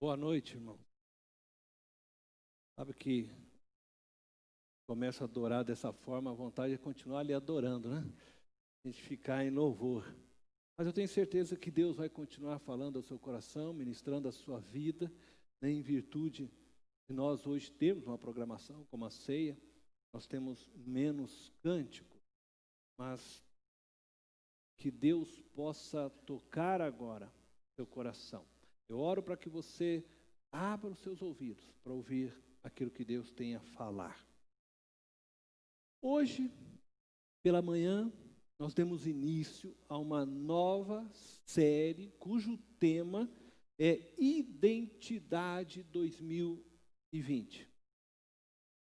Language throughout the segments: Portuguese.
Boa noite, irmão. Sabe que começa a adorar dessa forma, a vontade é continuar ali adorando, né? A gente ficar em louvor. Mas eu tenho certeza que Deus vai continuar falando ao seu coração, ministrando a sua vida, né, em virtude de nós hoje termos uma programação como a ceia. Nós temos menos cânticos, mas que Deus possa tocar agora seu coração. Eu oro para que você abra os seus ouvidos para ouvir aquilo que Deus tem a falar. Hoje, pela manhã, nós demos início a uma nova série cujo tema é Identidade 2020.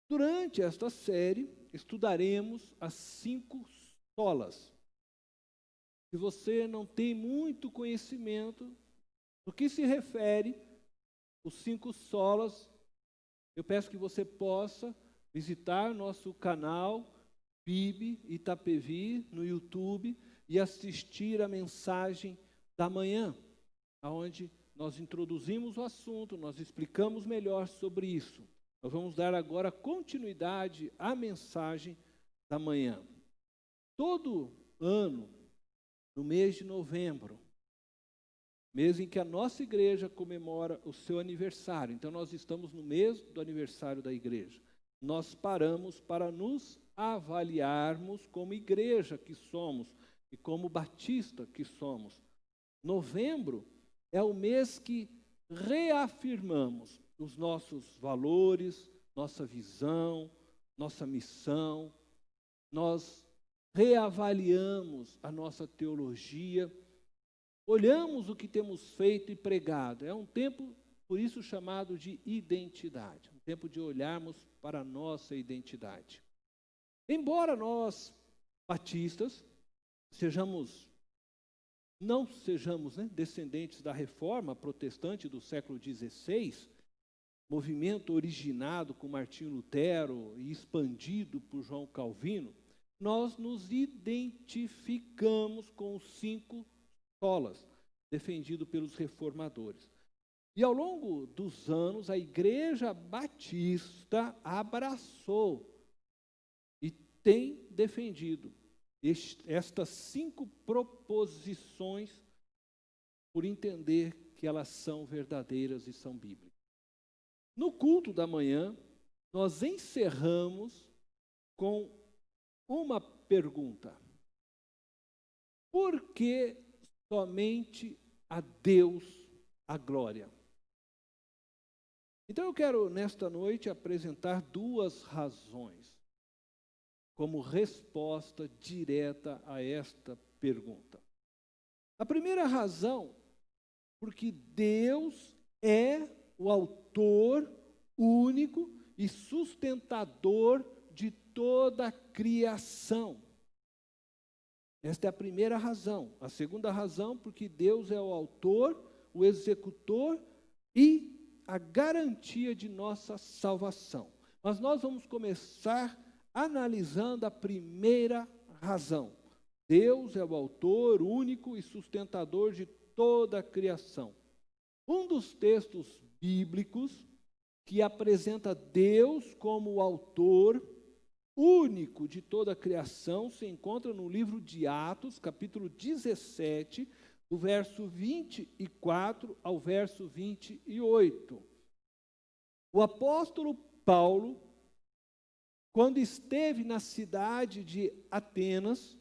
Durante esta série, estudaremos as 5 solas. Se você não tem muito conhecimento do que se refere os 5 solas, eu peço que você possa visitar nosso canal PIB Itapevi no YouTube e assistir a mensagem da manhã, onde nós introduzimos o assunto, nós explicamos melhor sobre isso. Nós vamos dar agora continuidade à mensagem da manhã. Todo ano, no mês de novembro, mês em que a nossa igreja comemora o seu aniversário. Então, nós estamos no mês do aniversário da igreja. Nós paramos para nos avaliarmos como igreja que somos e como batista que somos. Novembro é o mês que reafirmamos os nossos valores, nossa visão, nossa missão. Nós reavaliamos a nossa teologia. Olhamos o que temos feito e pregado. É um tempo, por isso, chamado de identidade. Um tempo de olharmos para a nossa identidade. Embora nós, batistas, não sejamos descendentes da Reforma Protestante do século XVI, movimento originado com Martinho Lutero e expandido por João Calvino, nós nos identificamos com os 5 solas, defendido pelos reformadores. E ao longo dos anos, a Igreja Batista abraçou e tem defendido estas 5 proposições por entender que elas são verdadeiras e são bíblicas. No culto da manhã, nós encerramos com uma pergunta: por que somente a Deus a glória? Então eu quero nesta noite apresentar 2 razões como resposta direta a esta pergunta. A primeira razão, porque Deus é o autor único e sustentador de toda a criação. Esta é a primeira razão. A segunda razão, porque Deus é o autor, o executor e a garantia de nossa salvação. Mas nós vamos começar analisando a primeira razão. Deus é o autor único e sustentador de toda a criação. Um dos textos bíblicos que apresenta Deus como o autor único de toda a criação se encontra no livro de Atos, capítulo 17, do verso 24 ao verso 28. O apóstolo Paulo, quando esteve na cidade de Atenas,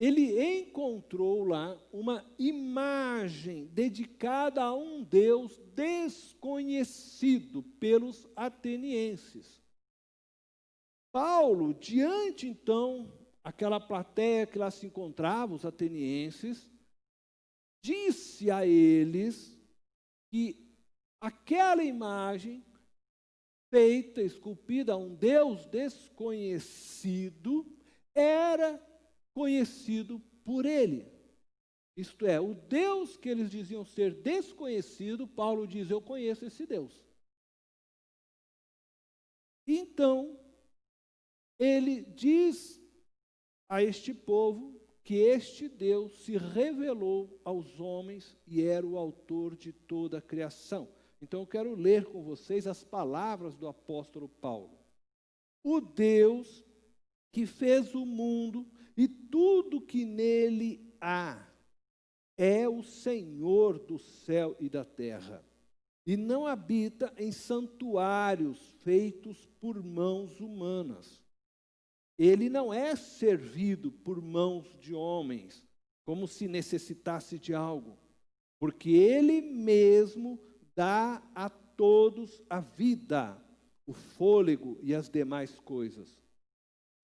ele encontrou lá uma imagem dedicada a um Deus desconhecido pelos atenienses. Paulo, diante então aquela plateia que lá se encontrava, os atenienses, disse a eles que aquela imagem feita, esculpida a um Deus desconhecido, era conhecido por ele. Isto é, o Deus que eles diziam ser desconhecido, Paulo diz: eu conheço esse Deus. Então, ele diz a este povo que este Deus se revelou aos homens e era o autor de toda a criação. Então eu quero ler com vocês as palavras do apóstolo Paulo. O Deus que fez o mundo e tudo que nele há é o Senhor do céu e da terra, e não habita em santuários feitos por mãos humanas. Ele não é servido por mãos de homens, como se necessitasse de algo, porque Ele mesmo dá a todos a vida, o fôlego e as demais coisas.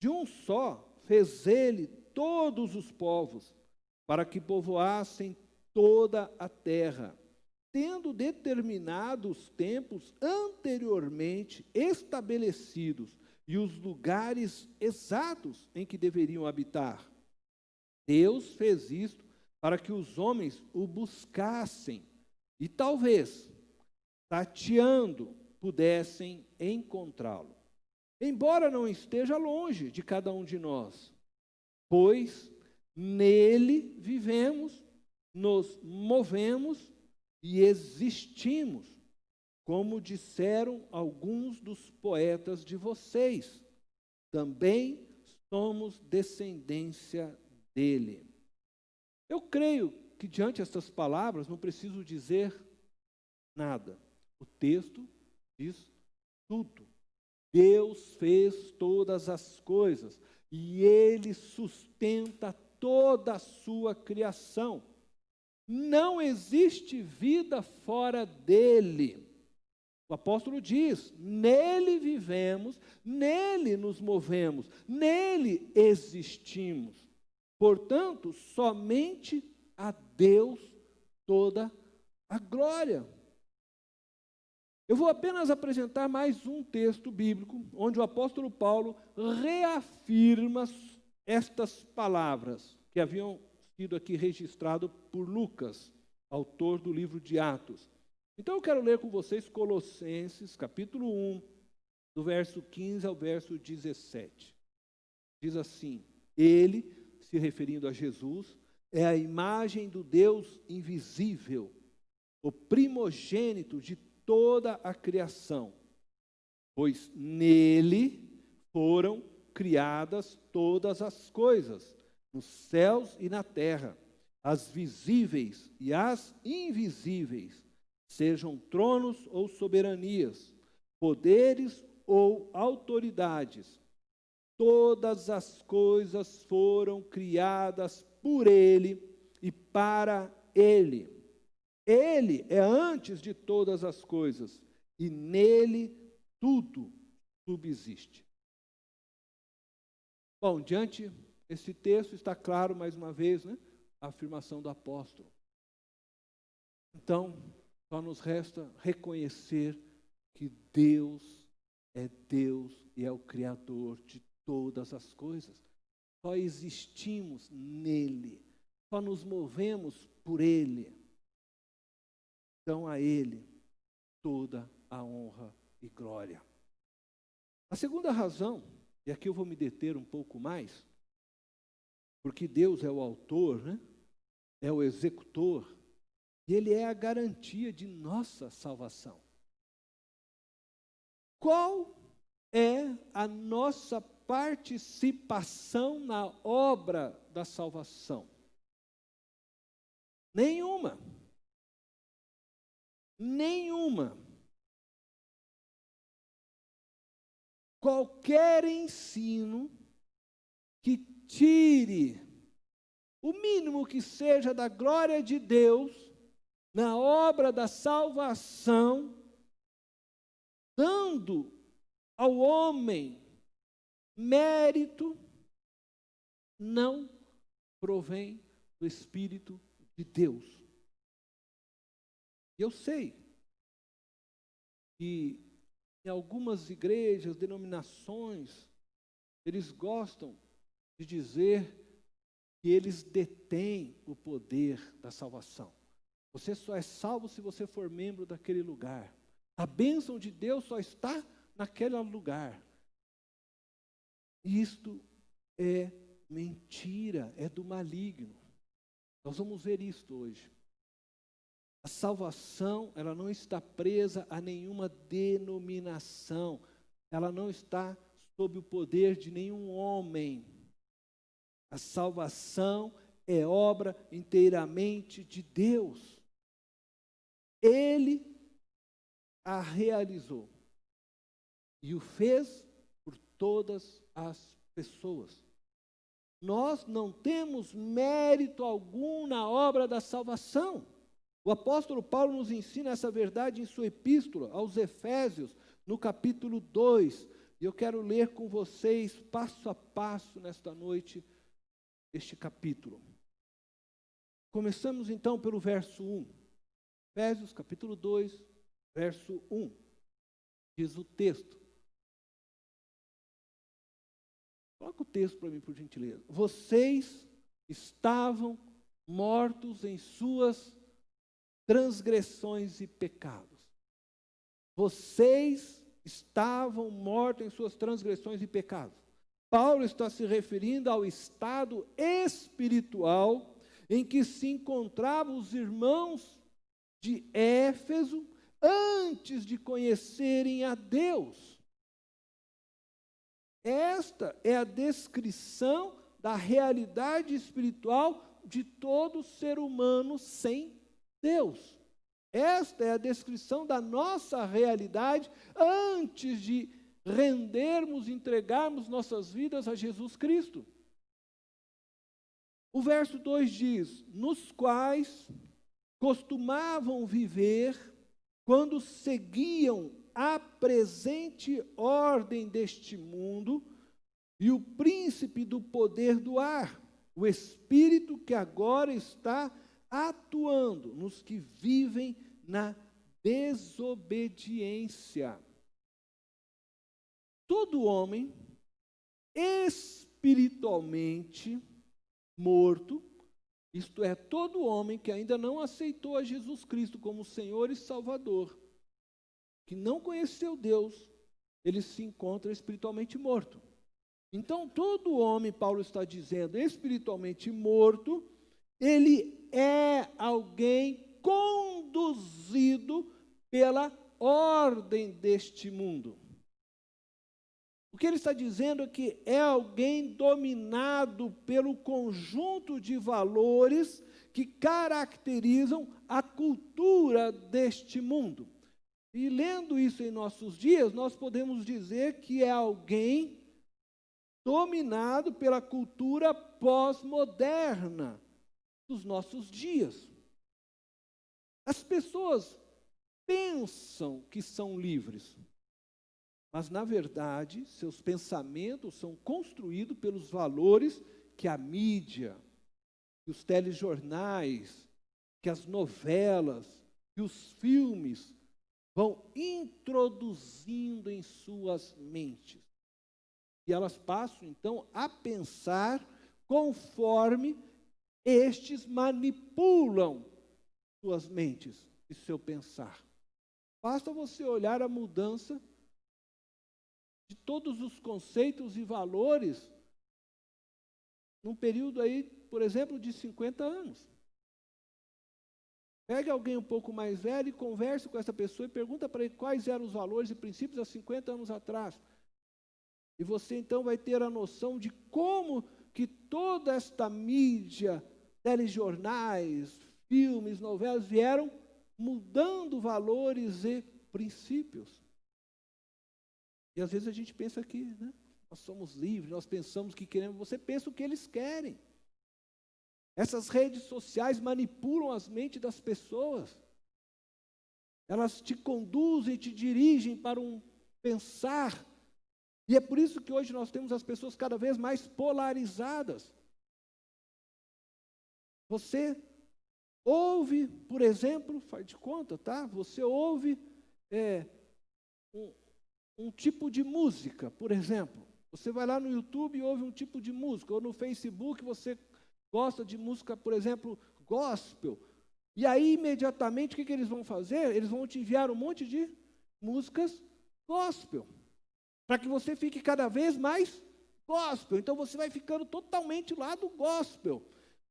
De um só fez Ele todos os povos, para que povoassem toda a terra, tendo determinado os tempos anteriormente estabelecidos e os lugares exatos em que deveriam habitar. Deus fez isto para que os homens o buscassem e talvez, tateando, pudessem encontrá-lo. Embora não esteja longe de cada um de nós, pois nele vivemos, nos movemos e existimos, como disseram alguns dos poetas de vocês. Também somos descendência dele. Eu creio que diante destas palavras não preciso dizer nada. O texto diz tudo. Deus fez todas as coisas e Ele sustenta toda a sua criação. Não existe vida fora dele. O apóstolo diz: nele vivemos, nele nos movemos, nele existimos. Portanto, somente a Deus toda a glória. Eu vou apenas apresentar mais um texto bíblico, onde o apóstolo Paulo reafirma estas palavras que haviam sido aqui registradas por Lucas, autor do livro de Atos. Então eu quero ler com vocês Colossenses, capítulo 1, do verso 15 ao verso 17. Diz assim: Ele, se referindo a Jesus, é a imagem do Deus invisível, o primogênito de toda a criação, pois nele foram criadas todas as coisas, nos céus e na terra, as visíveis e as invisíveis, sejam tronos ou soberanias, poderes ou autoridades. Todas as coisas foram criadas por Ele e para Ele. Ele é antes de todas as coisas e nele tudo subsiste. Bom, diante desse texto está claro mais uma vez, né, a afirmação do apóstolo. Então, só nos resta reconhecer que Deus e é o Criador de todas as coisas. Só existimos nele, só nos movemos por Ele. Então a Ele toda a honra e glória. A segunda razão, e aqui eu vou me deter um pouco mais, porque Deus é o autor, né? É o executor, e Ele é a garantia de nossa salvação. Qual é a nossa participação na obra da salvação? Nenhuma. Nenhuma. Qualquer ensino que tire o mínimo que seja da glória de Deus na obra da salvação, dando ao homem mérito, não provém do Espírito de Deus. Eu sei que em algumas igrejas, denominações, eles gostam de dizer que eles detêm o poder da salvação. Você só é salvo se você for membro daquele lugar. A bênção de Deus só está naquele lugar. Isto é mentira, é do maligno. Nós vamos ver isto hoje. A salvação, ela não está presa a nenhuma denominação. Ela não está sob o poder de nenhum homem. A salvação é obra inteiramente de Deus. Ele a realizou e o fez por todas as pessoas. Nós não temos mérito algum na obra da salvação. O apóstolo Paulo nos ensina essa verdade em sua epístola aos Efésios, no capítulo 2. E eu quero ler com vocês, passo a passo, nesta noite, este capítulo. Começamos então pelo verso 1. Efésios, capítulo 2, verso 1. Diz o texto. Coloca o texto para mim, por gentileza. Vocês estavam mortos em suas transgressões e pecados. Vocês estavam mortos em suas transgressões e pecados. Paulo está se referindo ao estado espiritual em que se encontravam os irmãos de Éfeso antes de conhecerem a Deus. Esta é a descrição da realidade espiritual de todo ser humano sem Deus. Esta é a descrição da nossa realidade antes de rendermos, entregarmos nossas vidas a Jesus Cristo. O verso 2 diz: nos quais costumavam viver quando seguiam a presente ordem deste mundo e o príncipe do poder do ar, o espírito que agora está atuando nos que vivem na desobediência. Todo homem espiritualmente morto, isto é, todo homem que ainda não aceitou a Jesus Cristo como Senhor e Salvador, que não conheceu Deus, ele se encontra espiritualmente morto. Então, todo homem, Paulo está dizendo, espiritualmente morto, ele é alguém conduzido pela ordem deste mundo. O que ele está dizendo é que é alguém dominado pelo conjunto de valores que caracterizam a cultura deste mundo. E lendo isso em nossos dias, nós podemos dizer que é alguém dominado pela cultura pós-moderna dos nossos dias. As pessoas pensam que são livres, mas, na verdade, seus pensamentos são construídos pelos valores que a mídia, que os telejornais, que as novelas, que os filmes vão introduzindo em suas mentes. E elas passam, então, a pensar conforme estes manipulam suas mentes e seu pensar. Basta você olhar a mudança de todos os conceitos e valores num período aí, por exemplo, de 50 anos. Pegue alguém um pouco mais velho e converse com essa pessoa e pergunta para ele quais eram os valores e princípios há 50 anos atrás. E você então vai ter a noção de como que toda esta mídia, telejornais, filmes, novelas vieram mudando valores e princípios. E às vezes a gente pensa que, né, nós somos livres, nós pensamos que queremos, você pensa o que eles querem. Essas redes sociais manipulam as mentes das pessoas. Elas te conduzem, te dirigem para um pensar. E é por isso que hoje nós temos as pessoas cada vez mais polarizadas. Você ouve, por exemplo, faz de conta, tá? Você ouve um tipo de música, por exemplo. Você vai lá no YouTube e ouve um tipo de música, ou no Facebook você gosta de música, por exemplo, gospel. E aí, imediatamente, o que eles vão fazer? Eles vão te enviar um monte de músicas gospel, para que você fique cada vez mais gospel. Então, você vai ficando totalmente lá do gospel.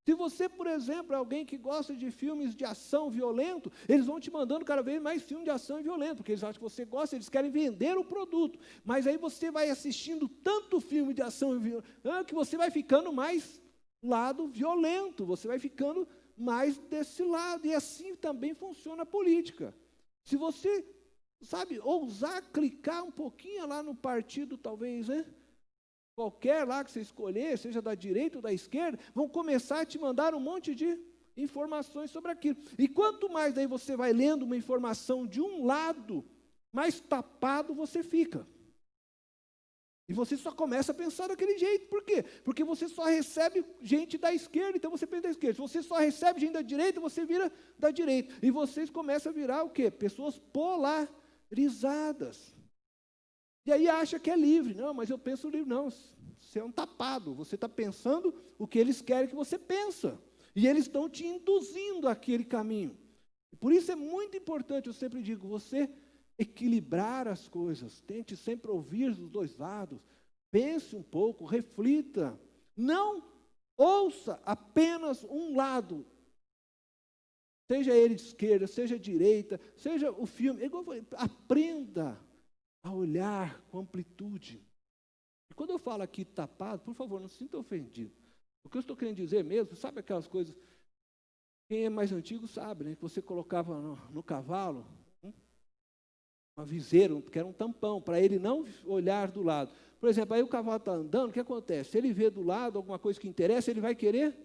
Se você, por exemplo, é alguém que gosta de filmes de ação violento, eles vão te mandando cada vez mais filmes de ação e violento, porque eles acham que você gosta, eles querem vender o produto. Mas aí você vai assistindo tanto filme de ação e violento, que você vai ficando mais lado violento, você vai ficando mais desse lado. E assim também funciona a política. Se você, sabe, ousar clicar um pouquinho lá no partido, talvez, né? Qualquer lá que você escolher, seja da direita ou da esquerda, vão começar a te mandar um monte de informações sobre aquilo. E quanto mais daí você vai lendo uma informação de um lado, mais tapado você fica. E você só começa a pensar daquele jeito. Por quê? Porque você só recebe gente da esquerda, então você pensa da esquerda. Se você só recebe gente da direita, você vira da direita. E vocês começam a virar o quê? Pessoas polarizadas. E aí acha que é livre. Não, mas eu penso livre. Não, você é um tapado. Você está pensando o que eles querem que você pensa. E eles estão te induzindo àquele caminho. Por isso é muito importante, eu sempre digo, você equilibrar as coisas. Tente sempre ouvir os dois lados. Pense um pouco, reflita. Não ouça apenas um lado. Seja ele de esquerda, seja direita, seja o filme. É igual eu falei, aprenda a olhar com amplitude. E quando eu falo aqui tapado, por favor, não se sinta ofendido. O que eu estou querendo dizer mesmo, sabe aquelas coisas, quem é mais antigo sabe, né? Que você colocava no cavalo uma viseira, que era um tampão, para ele não olhar do lado. Por exemplo, aí o cavalo está andando, o que acontece? Se ele vê do lado alguma coisa que interessa, ele vai querer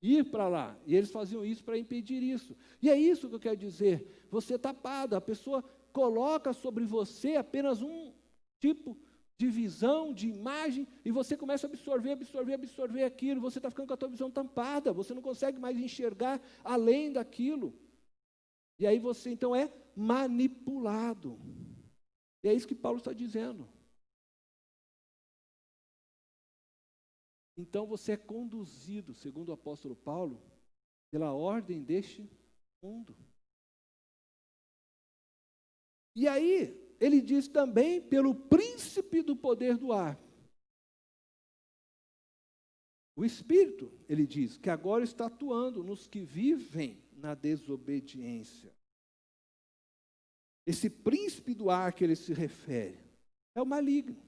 ir para lá. E eles faziam isso para impedir isso. E é isso que eu quero dizer. Você tapado, a pessoa coloca sobre você apenas um tipo de visão, de imagem, e você começa a absorver aquilo, você está ficando com a tua visão tampada, você não consegue mais enxergar além daquilo. E aí você, então, é manipulado. E é isso que Paulo está dizendo. Então você é conduzido, segundo o apóstolo Paulo, pela ordem deste mundo. E aí, ele diz também pelo príncipe do poder do ar. O Espírito, ele diz, que agora está atuando nos que vivem na desobediência. Esse príncipe do ar que ele se refere é o maligno.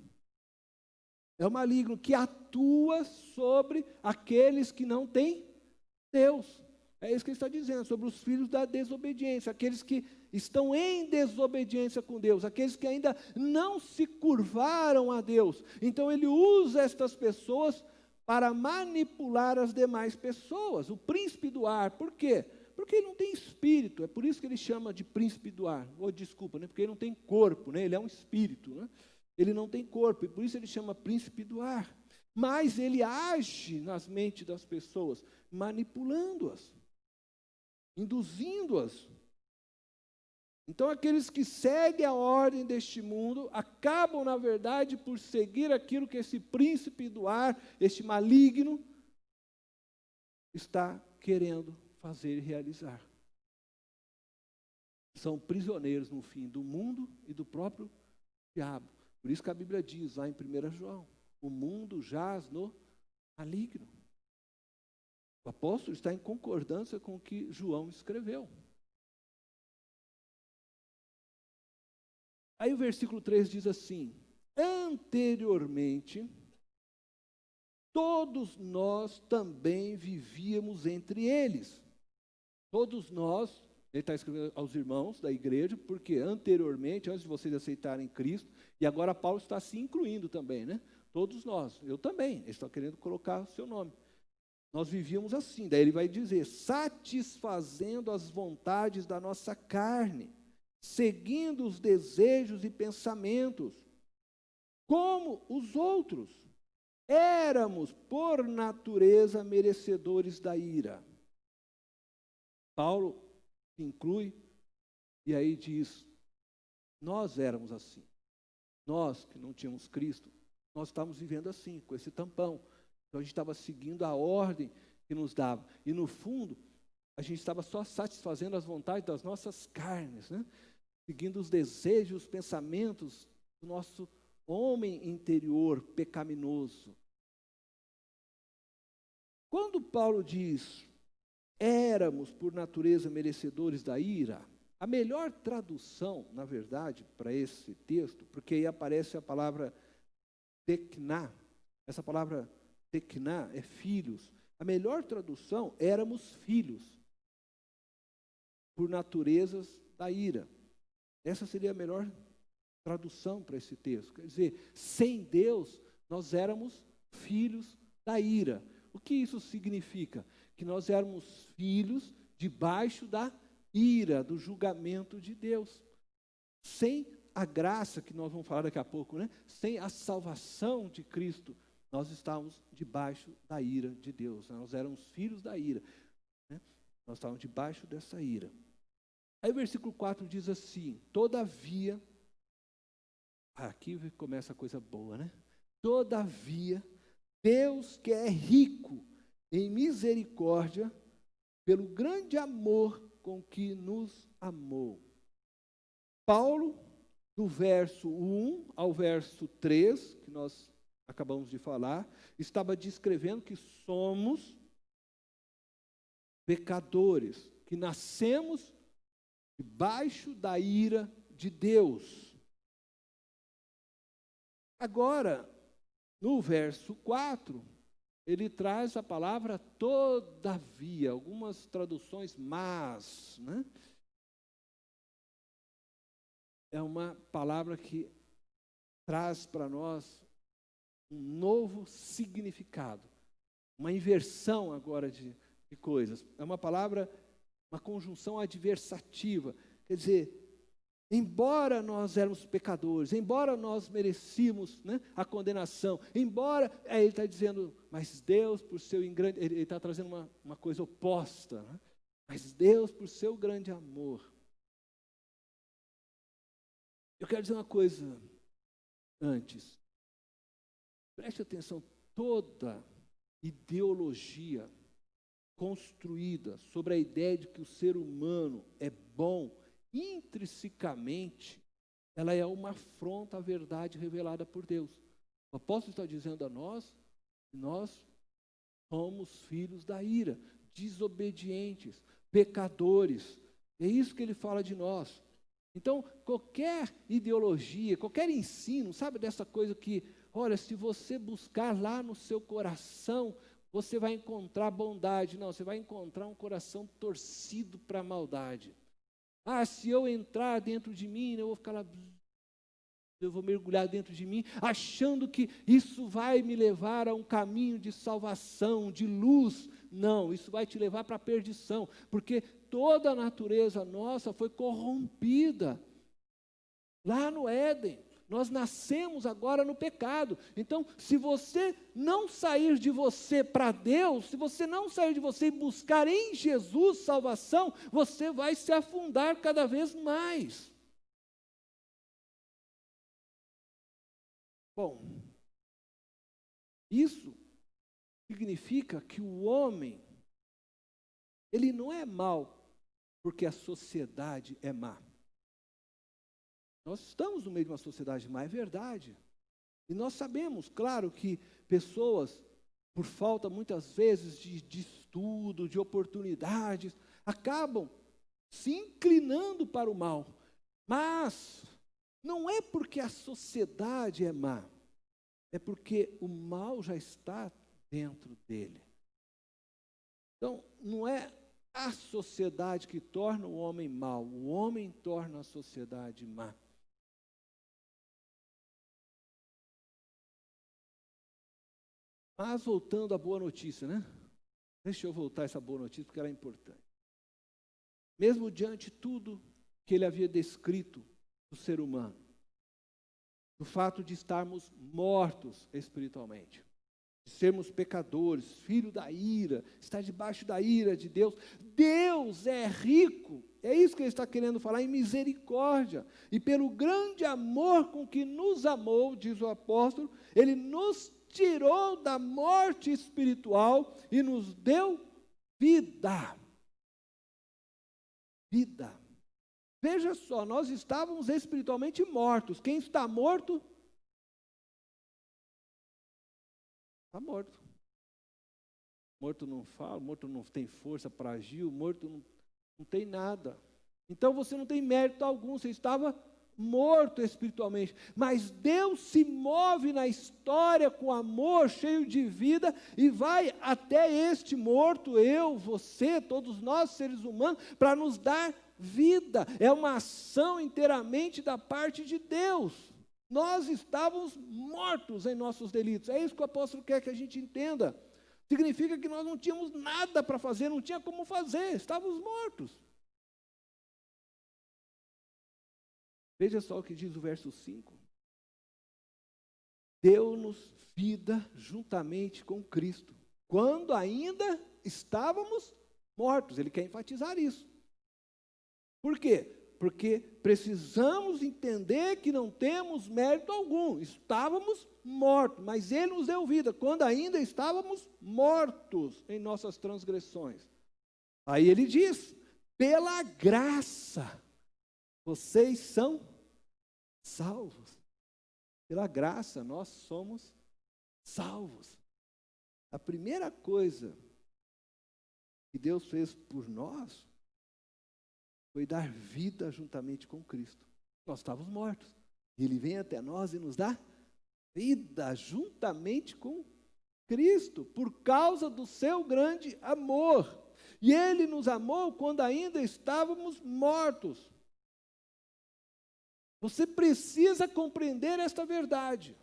É o maligno que atua sobre aqueles que não têm Deus. É isso que ele está dizendo, sobre os filhos da desobediência, aqueles que estão em desobediência com Deus, aqueles que ainda não se curvaram a Deus. Então ele usa estas pessoas para manipular as demais pessoas. O príncipe do ar, por quê? Porque ele não tem espírito, é por isso que ele chama de príncipe do ar. Desculpa, né? Porque ele não tem corpo, né? Ele é um espírito, né? Ele não tem corpo, e por isso ele chama príncipe do ar. Mas ele age nas mentes das pessoas, manipulando-as, induzindo-as. Então, aqueles que seguem a ordem deste mundo, acabam, na verdade, por seguir aquilo que esse príncipe do ar, este maligno, está querendo fazer e realizar. São prisioneiros, no fim, do mundo e do próprio diabo. Por isso que a Bíblia diz, lá em 1 João, o mundo jaz no maligno. O apóstolo está em concordância com o que João escreveu. Aí o versículo 3 diz assim, anteriormente, todos nós também vivíamos entre eles. Todos nós, ele está escrevendo aos irmãos da igreja, porque anteriormente, antes de vocês aceitarem Cristo, e agora Paulo está se incluindo também, né? Todos nós, eu também, ele está querendo colocar o seu nome. Nós vivíamos assim, daí ele vai dizer, satisfazendo as vontades da nossa carne, seguindo os desejos e pensamentos, como os outros. Éramos, por natureza, merecedores da ira. Paulo se inclui e aí diz, nós éramos assim. Nós que não tínhamos Cristo, nós estávamos vivendo assim, com esse tampão. Então a gente estava seguindo a ordem que nos dava. E no fundo, a gente estava só satisfazendo as vontades das nossas carnes, né? Seguindo os desejos, os pensamentos do nosso homem interior pecaminoso. Quando Paulo diz, éramos por natureza merecedores da ira, a melhor tradução, na verdade, para esse texto, porque aí aparece a palavra tekná, essa palavra tekná é filhos, a melhor tradução, éramos filhos, por naturezas da ira. Essa seria a melhor tradução para esse texto. Quer dizer, sem Deus, nós éramos filhos da ira. O que isso significa? Que nós éramos filhos debaixo da ira, do julgamento de Deus. Sem a graça, que nós vamos falar daqui a pouco, né? Sem a salvação de Cristo, nós estávamos debaixo da ira de Deus. Nós éramos filhos da ira, né? Nós estávamos debaixo dessa ira. Aí o versículo 4 diz assim, todavia, aqui começa a coisa boa, né? Todavia, Deus que é rico em misericórdia, pelo grande amor com que nos amou. Paulo, do verso 1 ao verso 3, que nós acabamos de falar, estava descrevendo que somos pecadores, que nascemos debaixo da ira de Deus. Agora, no verso 4, ele traz a palavra todavia, algumas traduções mas, né? É uma palavra que traz para nós um novo significado, uma inversão agora de coisas. É uma palavra, uma conjunção adversativa, quer dizer, embora nós éramos pecadores, embora nós merecíamos, né, a condenação, embora, ele está dizendo, mas Deus por seu grande, ele está trazendo uma coisa oposta, né? Mas Deus por seu grande amor. Eu quero dizer uma coisa antes, preste atenção, toda ideologia construída sobre a ideia de que o ser humano é bom, intrinsecamente, ela é uma afronta à verdade revelada por Deus. O apóstolo está dizendo a nós que nós somos filhos da ira, desobedientes, pecadores. É isso que ele fala de nós. Então, qualquer ideologia, qualquer ensino, sabe dessa coisa que, olha, se você buscar lá no seu coração, você vai encontrar bondade. Não, você vai encontrar um coração torcido para a maldade. Ah, se eu entrar dentro de mim, eu vou ficar lá, eu vou mergulhar dentro de mim, achando que isso vai me levar a um caminho de salvação, de luz. Não, isso vai te levar para a perdição, porque toda a natureza nossa foi corrompida. Lá no Éden, nós nascemos agora no pecado. Então, se você não sair de você para Deus, se você não sair de você e buscar em Jesus salvação, você vai se afundar cada vez mais. Bom, isso significa que o homem, ele não é mau porque a sociedade é má. Nós estamos no meio de uma sociedade má, é verdade. E nós sabemos, claro, que pessoas, por falta muitas vezes de estudo, de oportunidades, acabam se inclinando para o mal. Mas não é porque a sociedade é má, é porque o mal já está dentro dele. Então, não é a sociedade que torna o homem mau, o homem torna a sociedade má. Mas voltando à boa notícia, né? Deixa eu voltar a essa boa notícia, porque ela é importante. Mesmo diante de tudo que ele havia descrito do ser humano, do fato de estarmos mortos espiritualmente, de sermos pecadores, filho da ira, estar debaixo da ira de Deus, Deus é rico, é isso que ele está querendo falar, em misericórdia, e pelo grande amor com que nos amou, diz o apóstolo, ele nos tirou da morte espiritual e nos deu vida. Vida. Veja só, nós estávamos espiritualmente mortos. Quem está morto? Está morto. morto não fala, morto não tem força para agir, o morto não tem nada. Então você não tem mérito algum, você estava morto espiritualmente. Mas Deus se move na história com amor, cheio de vida, e vai até este morto, eu, você, todos nós seres humanos, para nos dar vida. É uma ação inteiramente da parte de Deus. Nós estávamos mortos em nossos delitos. É isso que o apóstolo quer que a gente entenda. Significa que nós não tínhamos nada para fazer, não tinha como fazer, estávamos mortos. Veja só o que diz o verso 5. Deu-nos vida juntamente com Cristo, quando ainda estávamos mortos. Ele quer enfatizar isso. Por quê? Porque precisamos entender que não temos mérito algum. Estávamos mortos, mas Ele nos deu vida, quando ainda estávamos mortos em nossas transgressões. Aí ele diz, pela graça, vocês são salvos. Pela graça, nós somos salvos. A primeira coisa que Deus fez por nós foi dar vida juntamente com Cristo. Nós estávamos mortos. Ele vem até nós e nos dá vida juntamente com Cristo, por causa do seu grande amor. E Ele nos amou quando ainda estávamos mortos. Você precisa compreender esta verdade.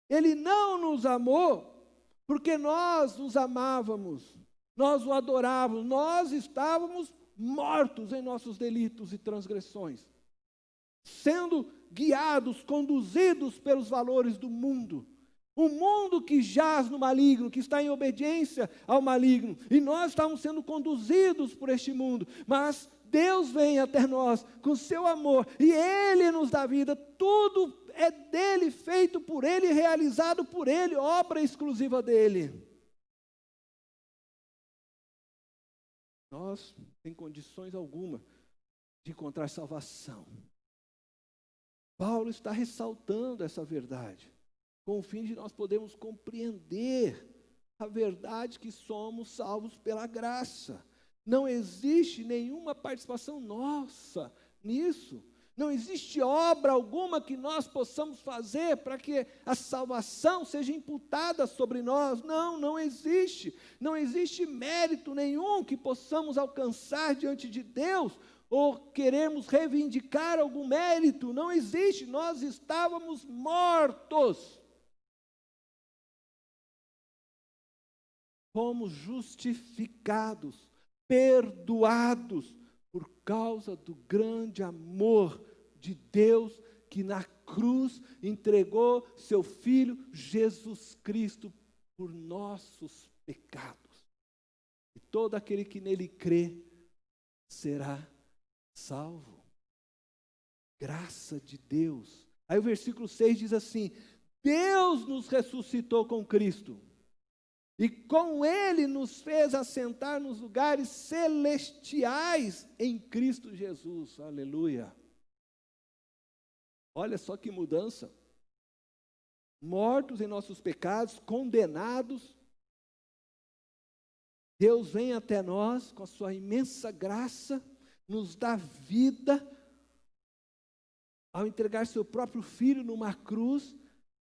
Ele não nos amou porque nós os amávamos, nós o adorávamos, nós estávamos mortos em nossos delitos e transgressões, sendo guiados, conduzidos pelos valores do mundo. Um mundo que jaz no maligno, que está em obediência ao maligno, e nós estamos sendo conduzidos por este mundo, mas Deus vem até nós com seu amor, e Ele nos dá vida, tudo é dele, feito por Ele, realizado por Ele, obra exclusiva dEle. Nós, sem condições alguma de encontrar salvação. Paulo está ressaltando essa verdade, com o fim de nós podermos compreender a verdade que somos salvos pela graça. Não existe nenhuma participação nossa nisso. Não existe obra alguma que nós possamos fazer para que a salvação seja imputada sobre nós. Não existe. Não existe mérito nenhum que possamos alcançar diante de Deus, ou queremos reivindicar algum mérito. Não existe. Nós estávamos mortos. Fomos justificados, perdoados, por causa do grande amor de Deus, que na cruz entregou seu Filho Jesus Cristo por nossos pecados. E todo aquele que nele crê será salvo. Graça de Deus. Aí o versículo 6 diz assim: Deus nos ressuscitou com Cristo, e com Ele nos fez assentar nos lugares celestiais em Cristo Jesus. Aleluia. Olha só que mudança. Mortos em nossos pecados, condenados, Deus vem até nós com a sua imensa graça, nos dá vida, ao entregar seu próprio Filho numa cruz,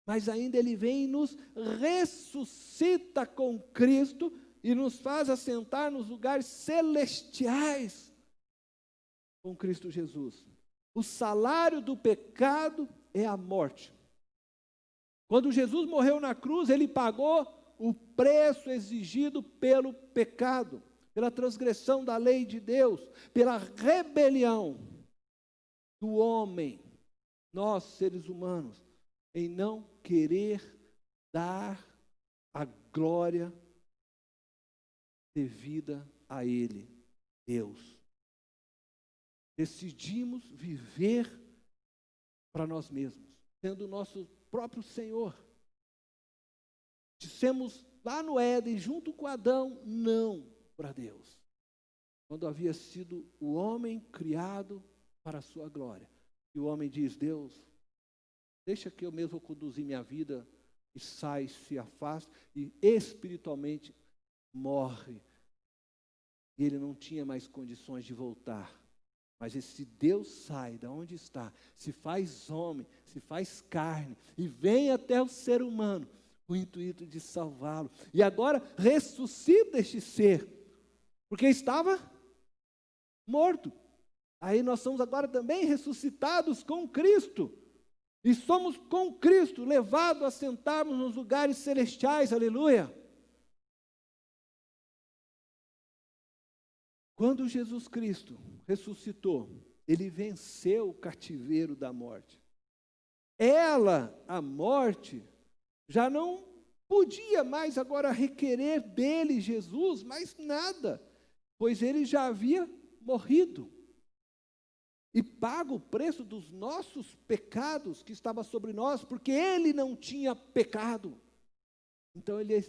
mas ainda Ele vem e nos ressuscita com Cristo e nos faz assentar nos lugares celestiais com Cristo Jesus. O salário do pecado é a morte. Quando Jesus morreu na cruz, Ele pagou o preço exigido pelo pecado, pela transgressão da lei de Deus, pela rebelião do homem, nós seres humanos, em não querer dar a glória devida a Ele, Deus. Decidimos viver para nós mesmos, sendo o nosso próprio Senhor. Dissemos lá no Éden, junto com Adão, não para Deus. Quando havia sido o homem criado para a sua glória. E o homem diz: Deus, deixa que eu mesmo conduzir minha vida e sai, se afasta e espiritualmente morre. E ele não tinha mais condições de voltar. Mas esse Deus sai da onde está, se faz homem, se faz carne e vem até o ser humano com o intuito de salvá-lo. E agora ressuscita este ser, porque estava morto. Aí nós somos agora também ressuscitados com Cristo. E somos com Cristo levados a sentarmos nos lugares celestiais, aleluia. Quando Jesus Cristo ressuscitou, ele venceu o cativeiro da morte. Ela, a morte, já não podia mais agora requerer dele, Jesus, mais nada, pois ele já havia morrido e pago o preço dos nossos pecados que estava sobre nós, porque ele não tinha pecado. Então ele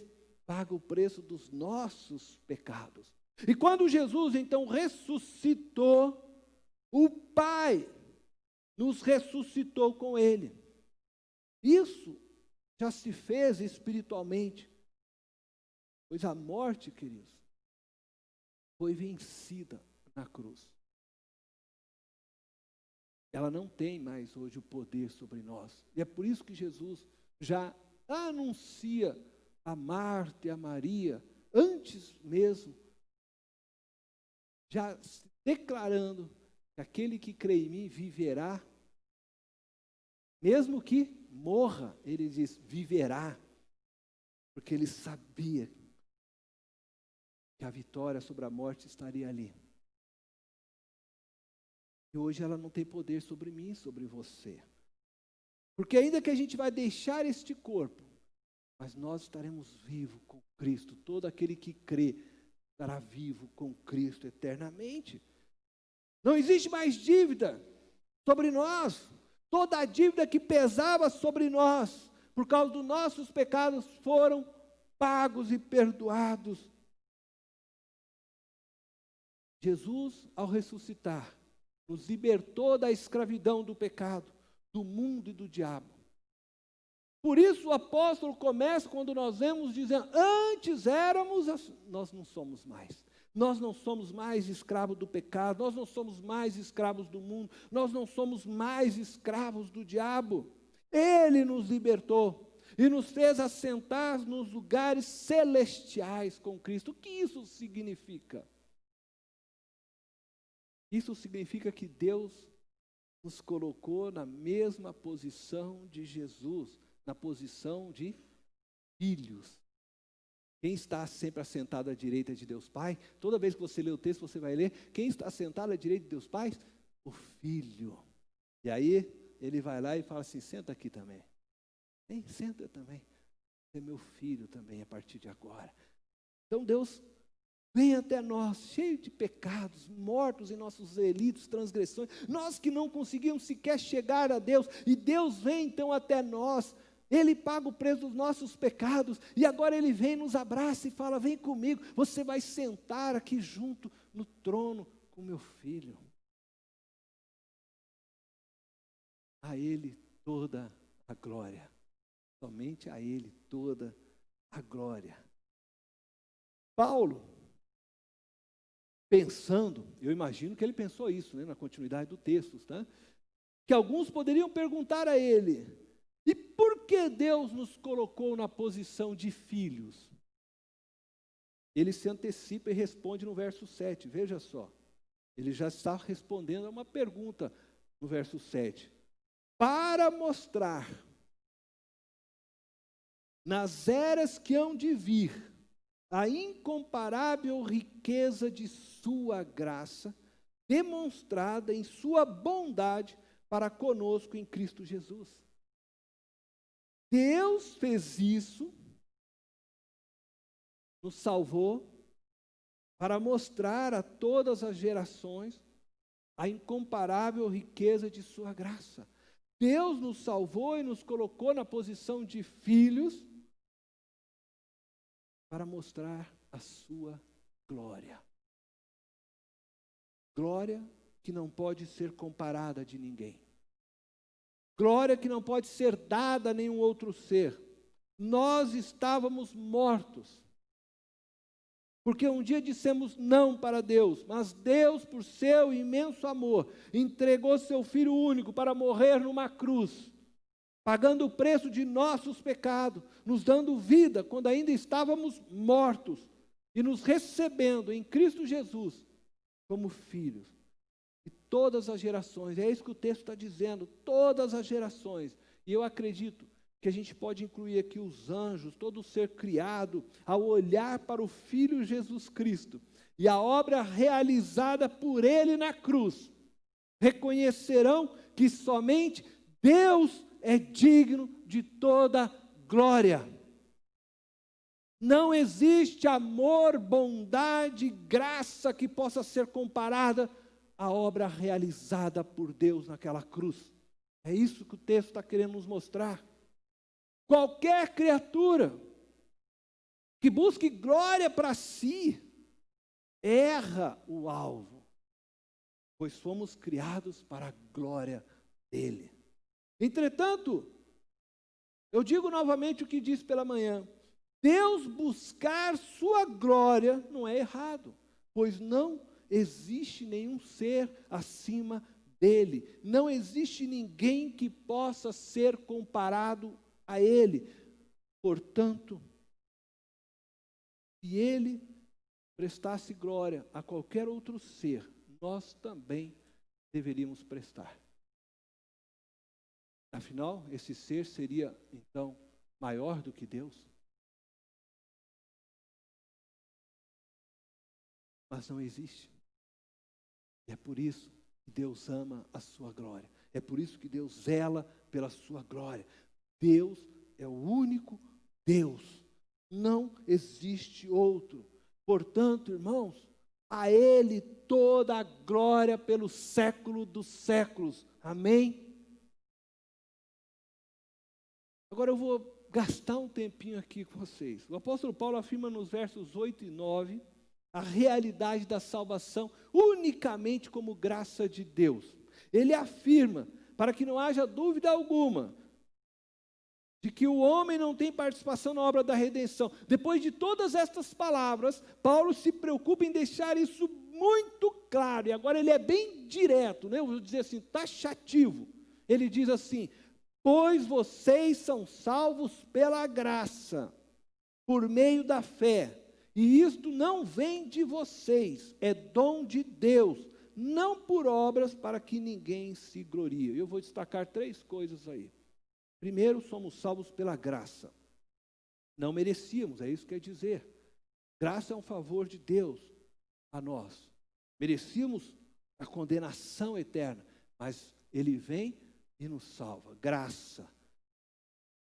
paga o preço dos nossos pecados. E quando Jesus então ressuscitou, o Pai nos ressuscitou com ele. Isso já se fez espiritualmente, pois a morte, queridos, foi vencida na cruz. Ela não tem mais hoje o poder sobre nós. E é por isso que Jesus já anuncia a Marta e a Maria, antes mesmo, já declarando que aquele que crê em mim viverá, mesmo que morra, ele diz, viverá, porque ele sabia que a vitória sobre a morte estaria ali. E hoje ela não tem poder sobre mim, sobre você. Porque ainda que a gente vai deixar este corpo, mas nós estaremos vivos com Cristo. Todo aquele que crê estará vivo com Cristo eternamente. Não existe mais dívida sobre nós. Toda a dívida que pesava sobre nós, por causa dos nossos pecados, foram pagos e perdoados. Jesus, ao ressuscitar, nos libertou da escravidão do pecado, do mundo e do diabo. Por isso o apóstolo começa quando nós vemos dizendo, antes éramos, nós não somos mais. Nós não somos mais escravos do pecado, nós não somos mais escravos do mundo, nós não somos mais escravos do diabo. Ele nos libertou e nos fez assentar nos lugares celestiais com Cristo. O que isso significa? Isso significa que Deus nos colocou na mesma posição de Jesus, na posição de filhos. Quem está sempre assentado à direita de Deus Pai, toda vez que você lê o texto, você vai ler, quem está assentado à direita de Deus Pai? O Filho. E aí, ele vai lá e fala assim, senta aqui também. Vem, senta também. Você é meu filho também, a partir de agora. Então, Deus vem até nós, cheio de pecados, mortos em nossos delitos, transgressões, nós que não conseguimos sequer chegar a Deus, e Deus vem então até nós, Ele paga o preço dos nossos pecados, e agora Ele vem, nos abraça e fala, vem comigo, você vai sentar aqui junto no trono com meu filho. A Ele toda a glória, somente a Ele toda a glória. Paulo, pensando, eu imagino que ele pensou isso, né, na continuidade do texto, tá? Que alguns poderiam perguntar a ele, e por que Deus nos colocou na posição de filhos? Ele se antecipa e responde no verso 7, veja só, ele já está respondendo a uma pergunta no verso 7, para mostrar nas eras que hão de vir, a incomparável riqueza de sua graça, demonstrada em sua bondade para conosco em Cristo Jesus. Deus fez isso, nos salvou, para mostrar a todas as gerações a incomparável riqueza de sua graça. Deus nos salvou e nos colocou na posição de filhos, para mostrar a sua glória. Glória que não pode ser comparada de ninguém. Glória que não pode ser dada a nenhum outro ser. nós estávamos mortos. Porque um dia dissemos não para Deus, mas Deus, por seu imenso amor, entregou seu Filho único para morrer numa cruz, pagando o preço de nossos pecados, nos dando vida quando ainda estávamos mortos, e nos recebendo em Cristo Jesus como filhos. E todas as gerações, é isso que o texto está dizendo, todas as gerações, e eu acredito que a gente pode incluir aqui os anjos, todo ser criado, ao olhar para o Filho Jesus Cristo e a obra realizada por Ele na cruz, reconhecerão que somente Deus é digno de toda glória. Não existe amor, bondade, graça que possa ser comparada à obra realizada por Deus naquela cruz. É isso que o texto está querendo nos mostrar. Qualquer criatura que busque glória para si, erra o alvo, pois fomos criados para a glória dele. Entretanto, eu digo novamente o que disse pela manhã, Deus buscar sua glória não é errado, pois não existe nenhum ser acima dele, não existe ninguém que possa ser comparado a Ele. Portanto, se Ele prestasse glória a qualquer outro ser, nós também deveríamos prestar. Afinal, esse ser seria, então, maior do que Deus? Mas não existe. E é por isso que Deus ama a sua glória. É por isso que Deus zela pela sua glória. Deus é o único Deus, não existe outro. Portanto, irmãos, a Ele toda a glória pelo século dos séculos. Amém? Agora eu vou gastar um tempinho aqui com vocês. O apóstolo Paulo afirma nos versos 8 e 9 a realidade da salvação unicamente como graça de Deus. Ele afirma, para que não haja dúvida alguma, de que o homem não tem participação na obra da redenção. Depois de todas estas palavras, Paulo se preocupa em deixar isso muito claro, e agora ele é bem direto, né? Eu vou dizer assim, taxativo. Ele diz assim, pois vocês são salvos pela graça, por meio da fé, e isto não vem de vocês, é dom de Deus, não por obras para que ninguém se glorie. Eu vou destacar 3 coisas aí. Primeiro, somos salvos pela graça. Não merecíamos, é isso que quer dizer. Graça é um favor de Deus a nós. Merecíamos a condenação eterna, mas Ele vem e nos salva. Graça.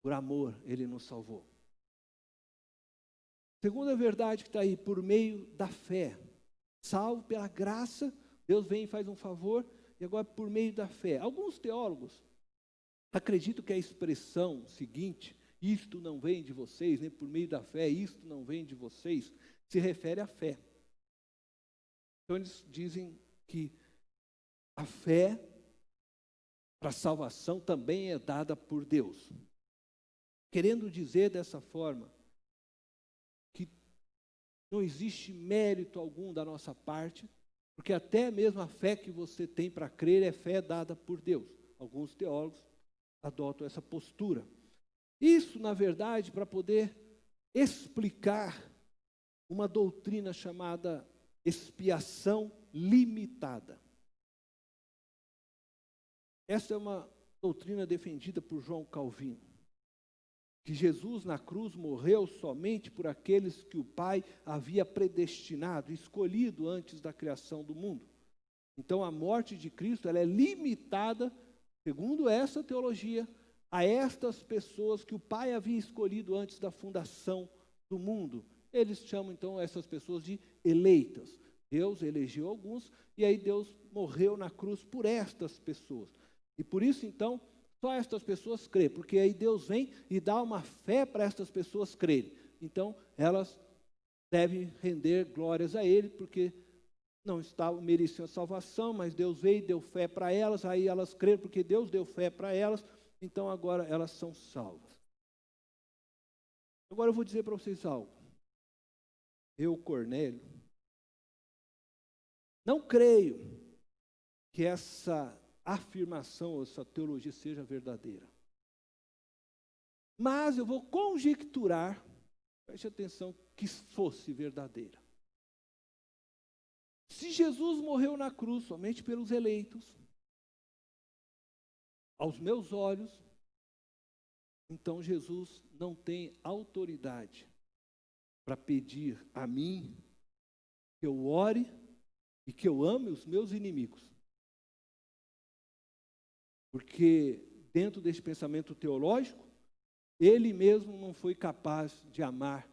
Por amor, Ele nos salvou. Segunda verdade que está aí, por meio da fé. Salvo pela graça, Deus vem e faz um favor, e agora por meio da fé. Alguns teólogos acredito que a expressão seguinte, isto não vem de vocês, nem por meio da fé, isto não vem de vocês, se refere à fé. Então eles dizem que a fé para a salvação também é dada por Deus. Querendo dizer dessa forma, que não existe mérito algum da nossa parte, porque até mesmo a fé que você tem para crer é fé dada por Deus. Alguns teólogos adotam essa postura. Isso, na verdade, para poder explicar uma doutrina chamada expiação limitada. Essa é uma doutrina defendida por João Calvino, que Jesus na cruz morreu somente por aqueles que o Pai havia predestinado, escolhido antes da criação do mundo. Então a morte de Cristo ela é limitada, segundo essa teologia, a estas pessoas que o Pai havia escolhido antes da fundação do mundo. Eles chamam então essas pessoas de eleitas. Deus elegeu alguns e aí Deus morreu na cruz por estas pessoas. E por isso então, só estas pessoas creem, porque aí Deus vem e dá uma fé para estas pessoas crerem. Então, elas devem render glórias a Ele, porque não mereciam a salvação, mas Deus veio e deu fé para elas, aí elas creram porque Deus deu fé para elas, então agora elas são salvas. Agora eu vou dizer para vocês algo. Eu, Cornélio, não creio que essa afirmação, essa teologia seja verdadeira. Mas eu vou conjecturar, preste atenção, que fosse verdadeira. Se Jesus morreu na cruz somente pelos eleitos, aos meus olhos, então Jesus não tem autoridade para pedir a mim que eu ore e que eu ame os meus inimigos. Porque dentro desse pensamento teológico, ele mesmo não foi capaz de amar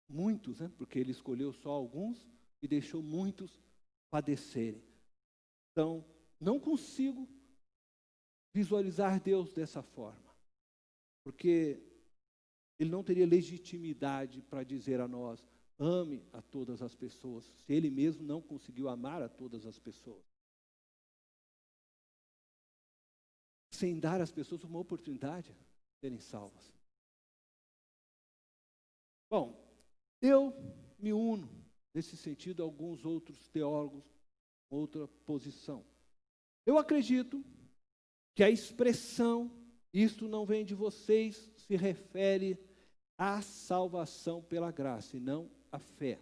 muitos, né? Porque ele escolheu só alguns e deixou muitos padecerem. Então, não consigo visualizar Deus dessa forma, porque ele não teria legitimidade para dizer a nós, ame a todas as pessoas, se ele mesmo não conseguiu amar a todas as pessoas. Sem dar às pessoas uma oportunidade de serem salvas. Bom, eu me uno, nesse sentido, a alguns outros teólogos, outra posição. Eu acredito que a expressão, isto não vem de vocês, se refere à salvação pela graça e não à fé.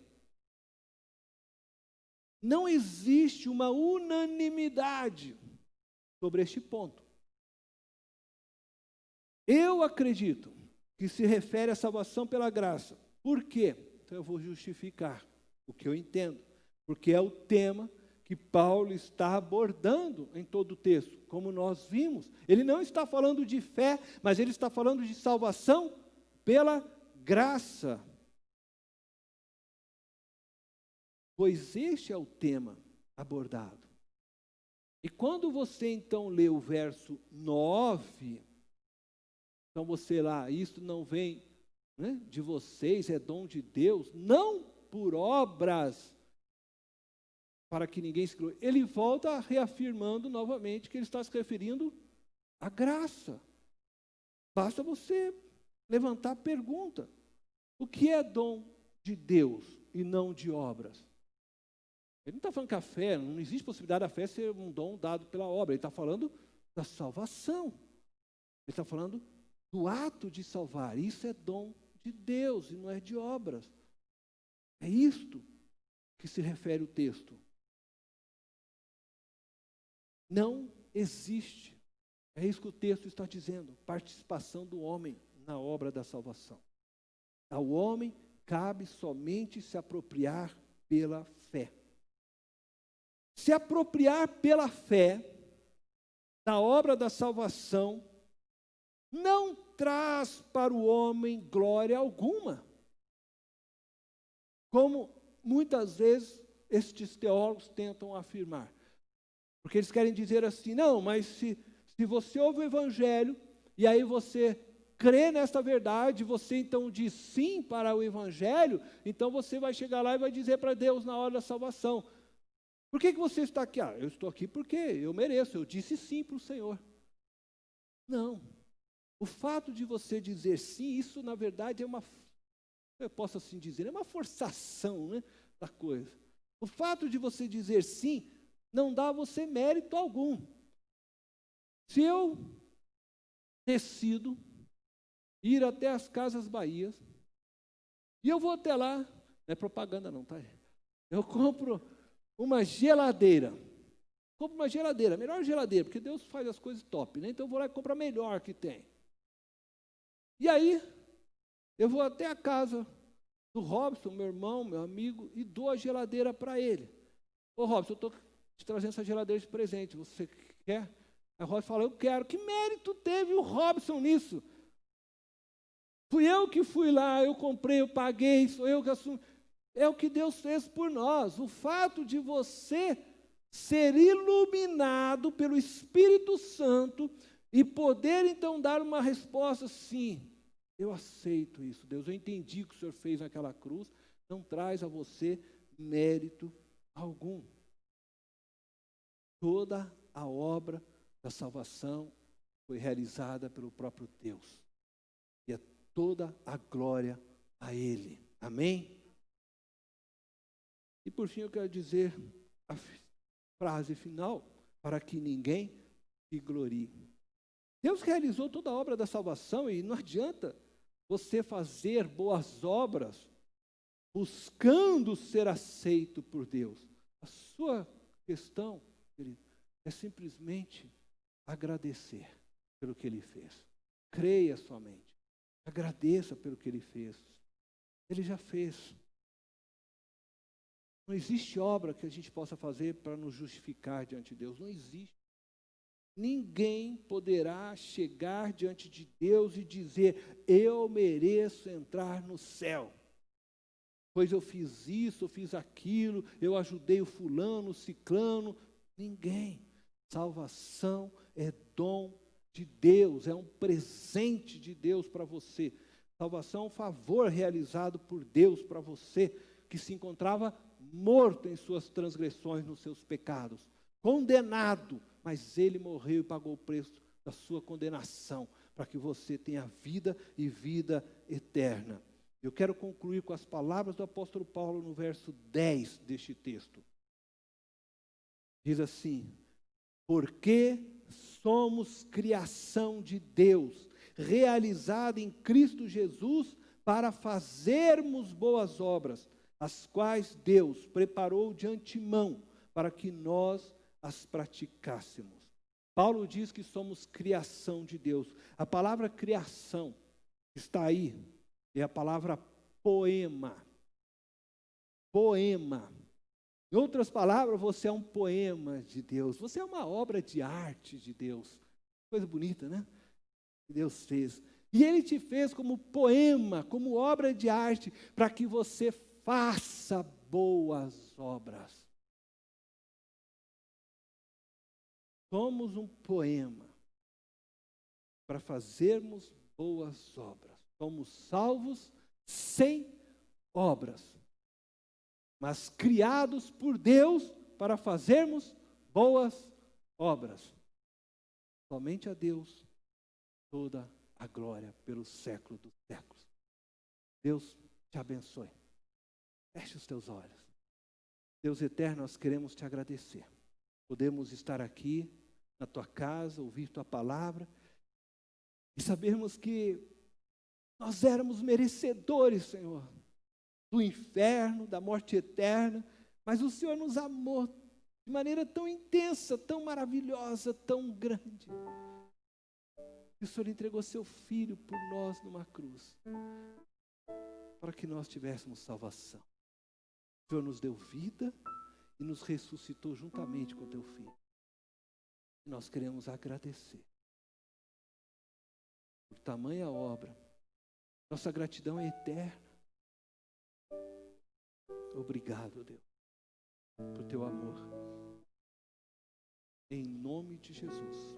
Não existe uma unanimidade sobre este ponto. Eu acredito que se refere à salvação pela graça. Por quê? Então eu vou justificar o que eu entendo. Porque é o tema que Paulo está abordando em todo o texto. Como nós vimos, ele não está falando de fé, mas ele está falando de salvação pela graça. Pois este é o tema abordado. E quando você então lê o verso 9, então você lá, isto não vem, né, de vocês, é dom de Deus, não por obras, para que ninguém se glorie. Ele volta reafirmando novamente que ele está se referindo à graça. Basta você levantar a pergunta. O que é dom de Deus e não de obras? Ele não está falando que a fé, não existe possibilidade da fé ser um dom dado pela obra. Ele está falando da salvação. Ele está falando do ato de salvar. Isso é dom de Deus e não é de obras. É isto que se refere o texto. Não existe, é isso que o texto está dizendo, participação do homem na obra da salvação. Ao homem cabe somente se apropriar pela fé. Se apropriar pela fé da obra da salvação não traz para o homem glória alguma. Como muitas vezes estes teólogos tentam afirmar. Porque eles querem dizer assim, não, mas se você ouve o Evangelho, e aí você crê nesta verdade, você então diz sim para o Evangelho, então você vai chegar lá e vai dizer para Deus na hora da salvação. Por que você está aqui? Ah, eu estou aqui porque eu mereço, eu disse sim para o Senhor. Não. O fato de você dizer sim, isso na verdade é uma, eu posso assim dizer, é uma forçação, né, da coisa. O fato de você dizer sim, não dá a você mérito algum. Se eu decido ir até as Casas Bahias, e eu vou até lá, não é propaganda não, tá? Eu compro uma geladeira. Compro uma geladeira, melhor geladeira, porque Deus faz as coisas top, né? Então eu vou lá e compro a melhor que tem. E aí, eu vou até a casa do Robson, meu irmão, meu amigo, e dou a geladeira para ele. Ô Robson, eu estou te trazendo essa geladeira de presente, você quer? Aí o Robson fala, eu quero. Que mérito teve o Robson nisso? Fui eu que fui lá, eu comprei, eu paguei, sou eu que assumo. É o que Deus fez por nós. O fato de você ser iluminado pelo Espírito Santo e poder então dar uma resposta, sim, eu aceito isso, Deus, eu entendi o que o Senhor fez naquela cruz, não traz a você mérito algum. Toda a obra da salvação foi realizada pelo próprio Deus. E toda a glória a Ele. Amém? E por fim eu quero dizer a frase final, para que ninguém se glorie. Deus realizou toda a obra da salvação e não adianta você fazer boas obras buscando ser aceito por Deus. A sua questão, querido, é simplesmente agradecer pelo que Ele fez. Creia somente. Agradeça pelo que Ele fez. Ele já fez. Não existe obra que a gente possa fazer para nos justificar diante de Deus. Não existe. Ninguém poderá chegar diante de Deus e dizer: eu mereço entrar no céu, pois eu fiz isso, eu fiz aquilo, eu ajudei o fulano, o ciclano. Ninguém. Salvação é dom de Deus, é um presente de Deus para você. Salvação é um favor realizado por Deus para você, que se encontrava morto em suas transgressões, nos seus pecados, condenado, mas Ele morreu e pagou o preço da sua condenação, para que você tenha vida e vida eterna. Eu quero concluir com as palavras do apóstolo Paulo no verso 10 deste texto. Diz assim: porque somos criação de Deus, realizada em Cristo Jesus, para fazermos boas obras, as quais Deus preparou de antemão, para que nós as praticássemos. Paulo diz que somos criação de Deus. A palavra criação está aí, é a palavra poema. Poema. Em outras palavras, você é um poema de Deus. Você é uma obra de arte de Deus. Coisa bonita, né? Que Deus fez. E Ele te fez como poema, como obra de arte, para que você faça boas obras. Somos um poema para fazermos boas obras. Somos salvos sem obras, mas criados por Deus para fazermos boas obras. Somente a Deus toda a glória pelos séculos dos séculos. Deus te abençoe. Feche os teus olhos. Deus eterno, nós queremos te agradecer. Podemos estar aqui na tua casa, ouvir tua palavra e sabermos que nós éramos merecedores, Senhor, do inferno, da morte eterna, mas o Senhor nos amou de maneira tão intensa, tão maravilhosa, tão grande. E o Senhor entregou seu Filho por nós numa cruz, para que nós tivéssemos salvação. O Senhor nos deu vida e nos ressuscitou juntamente com teu Filho. E nós queremos agradecer por tamanha obra. Nossa gratidão é eterna. Obrigado, Deus, por teu amor. Em nome de Jesus.